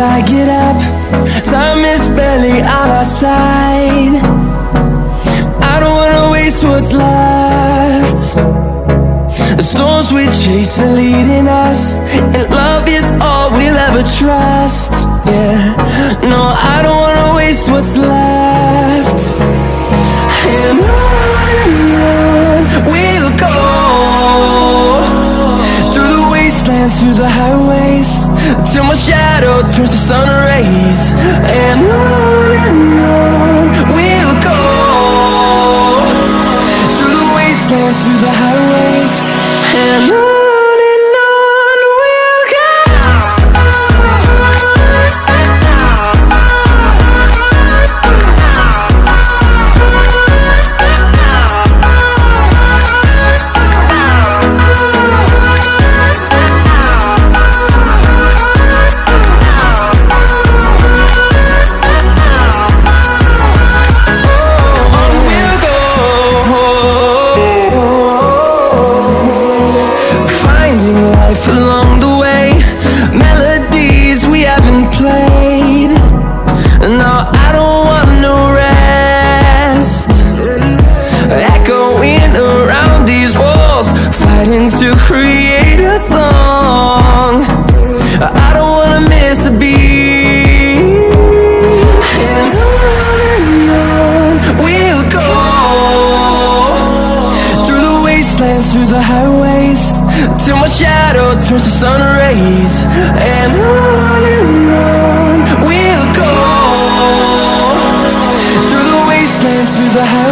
I get up. Time is barely on our side. I don't wanna waste what's left. The storms we chase are leading us, and love is all we'll ever trust. Yeah, no, I don't wanna waste what's left. And on we'll go, through the wastelands, through the highways, till my shadow turns to sun rays. And on we'll go, through the wastelands, through the highways, and on we'll go. Along the way, melodies we haven't played. No, I don't want no rest. Echoing around these walls, fighting to create a song. I don't wanna miss a beat. And on we'll go, through the wastelands, through the highways, till my shadow turns to sun rays. And on we'll go, through the wastelands, through the highways.